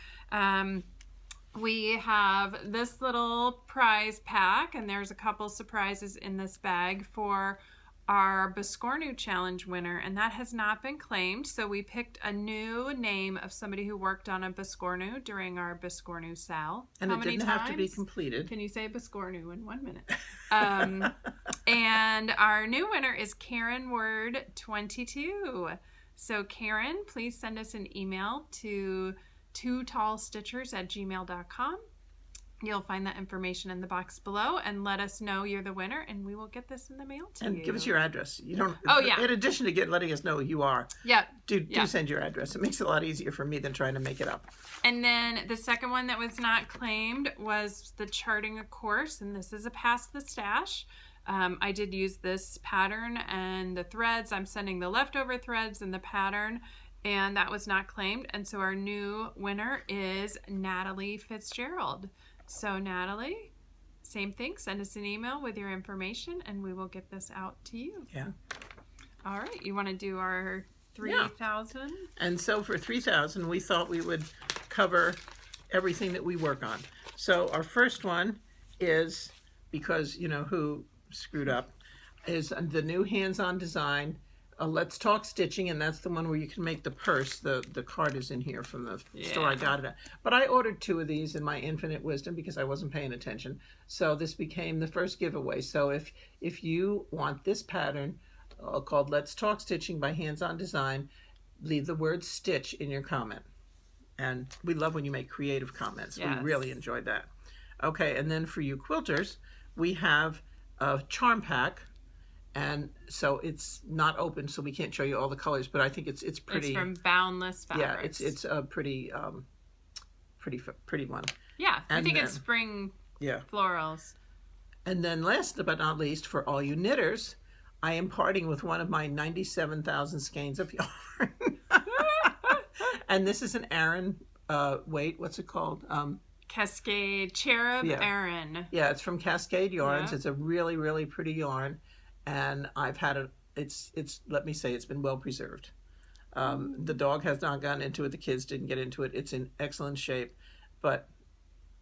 we have this little prize pack, and there's a couple surprises in this bag for our Biscornu Challenge winner, and that has not been claimed. So we picked a new name of somebody who worked on a Biscornu during our Biscornu Sal. And How it many didn't times? have to be completed. Can you say Biscornu in 1 minute? And our new winner is Karen Word 22. So Karen, please send us an email to twotallstitchers@gmail.com. You'll find that information in the box below, and let us know you're the winner, and we will get this in the mail to you. And give us your address. You don't. Oh, yeah. In addition to letting us know who you are. Yeah. Do send your address. It makes it a lot easier for me than trying to make it up. And then the second one that was not claimed was the Charting a Course, and this is a Pass the Stash. I did use this pattern and the threads. I'm sending the leftover threads and the pattern, and that was not claimed. And so our new winner is Natalie Fitzgerald. So Natalie, same thing. Send us an email with your information, and we will get this out to you. Yeah. All right. You want to do our 3,000. And so for 3,000, we thought we would cover everything that we work on. So our first one is, because you know who screwed up, is the new hands-on design, Let's Talk Stitching, and that's the one where you can make the purse. The card is in here from the store I got it at. But I ordered 2 of these in my infinite wisdom because I wasn't paying attention. So this became the first giveaway. So if you want this pattern called Let's Talk Stitching by Hands-On Design, leave the word stitch in your comment. And we love when you make creative comments. Yes. We really enjoyed that. Okay, and then for you quilters, we have a charm pack. And so it's not open, so we can't show you all the colors, but I think it's pretty. It's from Boundless Fabrics. Yeah, it's a pretty one. Yeah, I And think then, it's spring florals. And then last but not least, for all you knitters, I am parting with one of my 97,000 skeins of yarn. And this is an Aran, what's it called? Cascade Cherub Aran. Yeah, it's from Cascade Yarns. Yeah. It's a really, really pretty yarn. And I've had it, it's let me say, it's been well preserved. The dog has not gotten into it. The kids didn't get into it. It's in excellent shape, but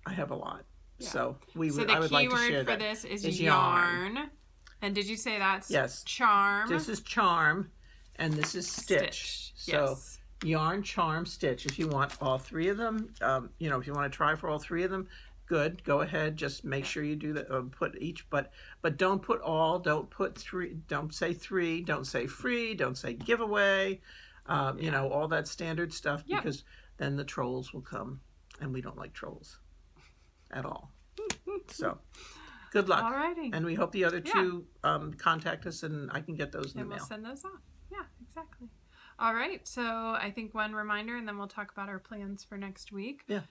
I have a lot. Yeah. So I would like to share that. The keyword for this is yarn. And did you say that's charm? This is charm, and this is stitch. So yarn, charm, stitch. If you want all 3 of them, if you want to try for all 3 of them, good, go ahead. Just make sure you do that. Put each, but don't put all. Don't put 3. Don't say 3. Don't say free. Don't say giveaway. All that standard stuff, because then the trolls will come, and we don't like trolls at all. So, good luck. Alrighty. And we hope the other 2 contact us, and I can get those in the mail. And we'll send those off. Yeah, exactly. All right, so I think one reminder, and then we'll talk about our plans for next week. Yeah.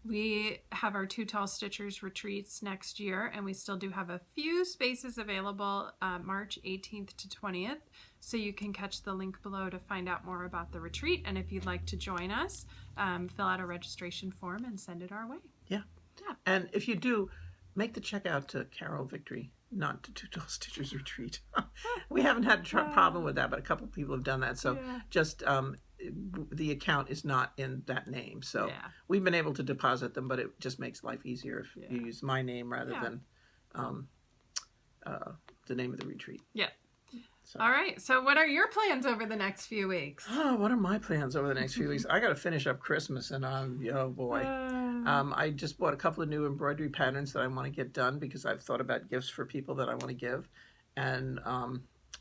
We have our 2 Tall Stitchers retreats next year, and we still do have a few spaces available March 18th to 20th. So you can catch the link below to find out more about the retreat. And if you'd like to join us, fill out a registration form and send it our way. Yeah. And if you do, make the checkout to Carol Victory, not to 2 Tall Stitchers Retreat. We haven't had a problem with that, but a couple of people have done that. So just the account is not in that name. So we've been able to deposit them, but it just makes life easier if you use my name rather than the name of the retreat. Yeah. So. All right. So what are your plans over the next few weeks? Oh, what are my plans over the next few weeks? I got to finish up Christmas, and oh boy. I just bought a couple of new embroidery patterns that I want to get done because I've thought about gifts for people that I want to give. And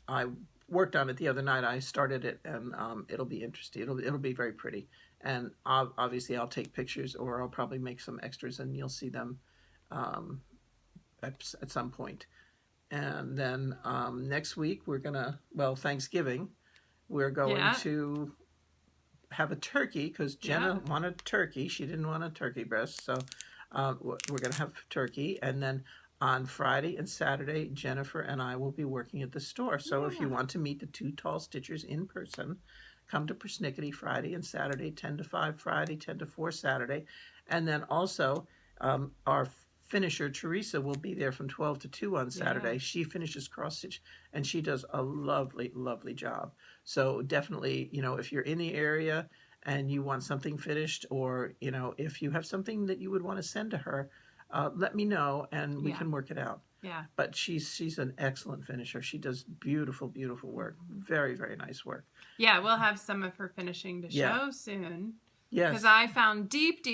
I worked on it the other night. I started it, and it'll be interesting. It'll be very pretty. And obviously I'll take pictures, or I'll probably make some extras, and you'll see them at some point. And then next week Thanksgiving, we're going to have a turkey because Jenna wanted turkey. She didn't want a turkey breast. So we're going to have turkey. And then on Friday and Saturday, Jennifer and I will be working at the store. So if you want to meet the 2 Tall Stitchers in person, come to Persnickety Friday and Saturday, 10 to 5 Friday, 10 to 4 Saturday. And then also our finisher Teresa will be there from 12 to 2 on Saturday. She finishes cross stitch, and she does a lovely job. So definitely, if you're in the area and you want something finished, or if you have something that you would want to send to her, let me know and we can work it out. But she's an excellent finisher. She does beautiful work. Very nice work. We'll have some of her finishing to show soon. Yes. Because I found deep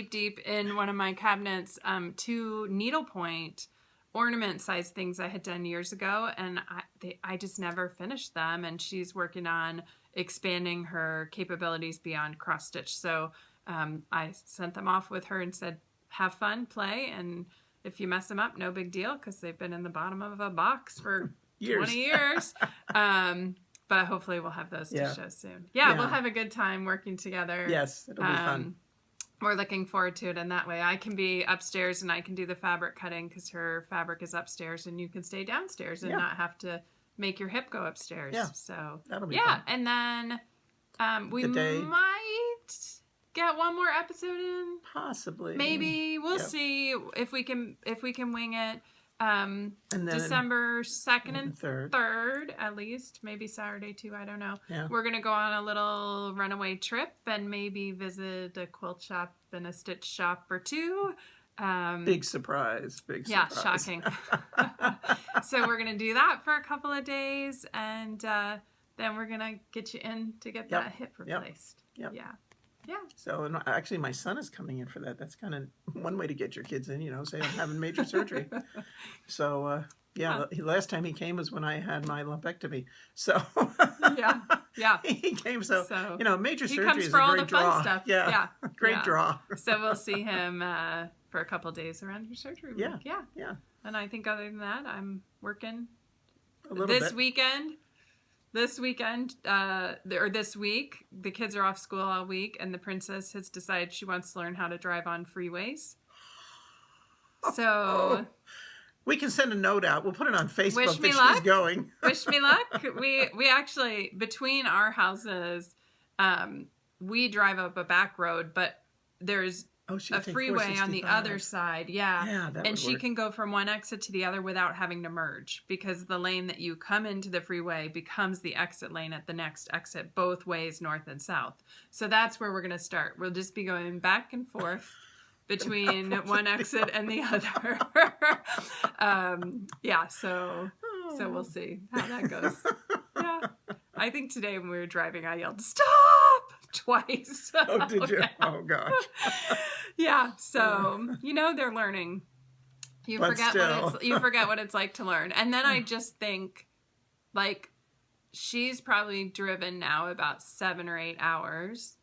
in one of my cabinets 2 needlepoint ornament-sized things I had done years ago, and I just never finished them, and she's working on expanding her capabilities beyond cross-stitch. So I sent them off with her and said, have fun, play, and if you mess them up, no big deal, because they've been in the bottom of a box for 20 years. But hopefully we'll have those to show soon. We'll have a good time working together. Yes, it'll be fun. We're looking forward to it, and that way I can be upstairs and I can do the fabric cutting because her fabric is upstairs, and you can stay downstairs and not have to make your hip go upstairs. So that'll be fun. And then we might get one more episode in. Possibly. Maybe. We'll see if we can wing it. And then December 2nd and 3rd. 3rd, at least. Maybe Saturday too, I don't know. Yeah. We're going to go on a little runaway trip and maybe visit a quilt shop and a stitch shop or two. Big surprise. Big surprise. Yeah, shocking. So we're going to do that for a couple of days, and then we're going to get you in to get that hip replaced. Yep. Yeah. Yeah. So, and actually, my son is coming in for that. That's kind of one way to get your kids in, you know, say I'm having major surgery. So, yeah, the last time he came was when I had my lumpectomy. So, yeah. He came. So, you know, major he surgery comes is for a all great the fun draw. stuff. Yeah. Great draw. So we'll see him for a couple of days around your surgery week. Yeah. And I think other than that, I'm working A little this bit. weekend. This weekend, or this week, the kids are off school all week, and the princess has decided she wants to learn how to drive on freeways. So we can send a note out. We'll put it on Facebook wish me that luck. she's going. Wish me luck. We actually, between our houses, we drive up a back road, but there's a freeway on the other side. Yeah, and she can go from one exit to the other without having to merge, because the lane that you come into the freeway becomes the exit lane at the next exit, both ways, north and south. So that's where we're going to start. We'll just be going back and forth between one exit and the other. So we'll see how that goes. Yeah. I think today when we were driving, I yelled, "Stop!" twice. Oh, did you? Oh, gosh. Yeah. So, you know, they're learning. You forget what it's like to learn. And then I just think, like, she's probably driven now about 7 or 8 hours.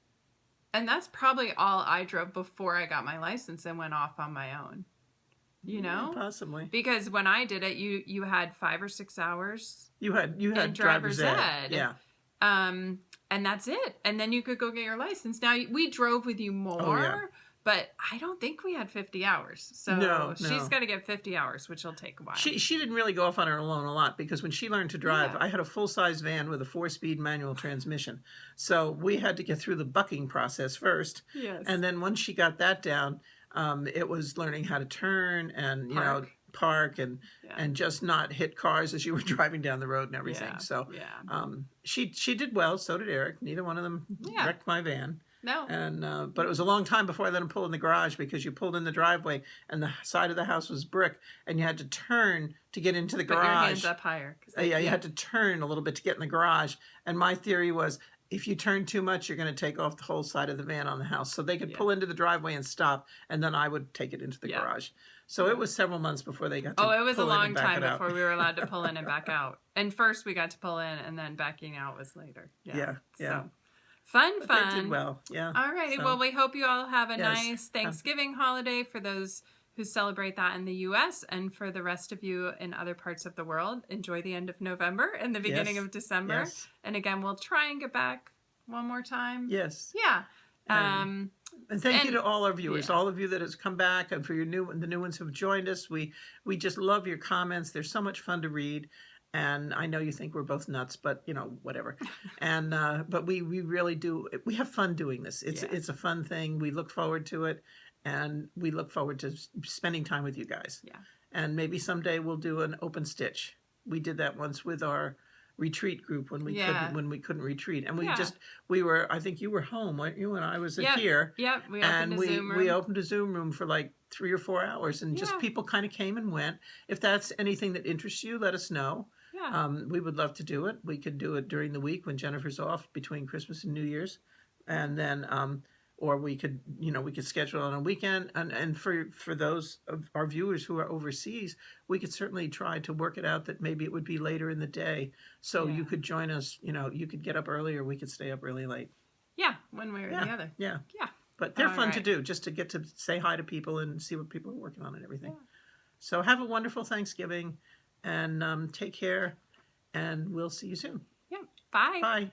And that's probably all I drove before I got my license and went off on my own. You know? Possibly. Because when I did it, you had 5 or 6 hours. You had driver's ed. Yeah. And that's it. And then you could go get your license. Now, we drove with you more, but I don't think we had 50 hours. So no. She's got to get 50 hours, which will take a while. She didn't really go off on her own a lot, because when she learned to drive, I had a full-size van with a 4-speed manual transmission. So we had to get through the bucking process first. Yes. And then once she got that down, it was learning how to turn and, you know, park and just not hit cars as you were driving down the road and everything. Yeah. So she did well. So did Eric. Neither one of them wrecked my van. No. And but it was a long time before I let him pull in the garage, because you pulled in the driveway and the side of the house was brick, and you had to turn to get into the garage. Put your hands up higher. You had to turn a little bit to get in the garage. And my theory was, if you turn too much, you're going to take off the whole side of the van on the house. So they could pull into the driveway and stop, and then I would take it into the garage. So it was several months before they got to it was a pull in long and back time it out. before we were allowed to pull in and back out. And first we got to pull in, and then backing out was later. Yeah. So, fun. They did well, yeah. All right. So, well, we hope you all have a nice Thanksgiving holiday for those who celebrate that in the U.S. And for the rest of you in other parts of the world, enjoy the end of November and the beginning of December. Yes. And again, we'll try and get back one more time. Yes. Yeah. And thank you to all our viewers, all of you that has come back, and for the new ones who have joined us. We just love your comments. They're so much fun to read. And I know you think we're both nuts, but you know, whatever. And but we really do. We have fun doing this. It's a fun thing. We look forward to it, and we look forward to spending time with you guys. Yeah. And maybe someday we'll do an open stitch. We did that once with our retreat group when we couldn't retreat, and we were. I think you were home, weren't you? And I was here. Yep. We opened a Zoom room. We opened a Zoom room for like 3 or 4 hours, and just people kind of came and went. If that's anything that interests you, let us know. Yeah. We would love to do it. We could do it during the week when Jennifer's off between Christmas and New Year's, and then or we could schedule it on a weekend. And for those of our viewers who are overseas, we could certainly try to work it out that maybe it would be later in the day, so you could join us. You know, you could get up early, or we could stay up really late. Yeah, one way or the other. Yeah. But they're fun to do, just to get to say hi to people and see what people are working on and everything. Yeah. So have a wonderful Thanksgiving, and take care, and we'll see you soon. Yeah. Bye. Bye.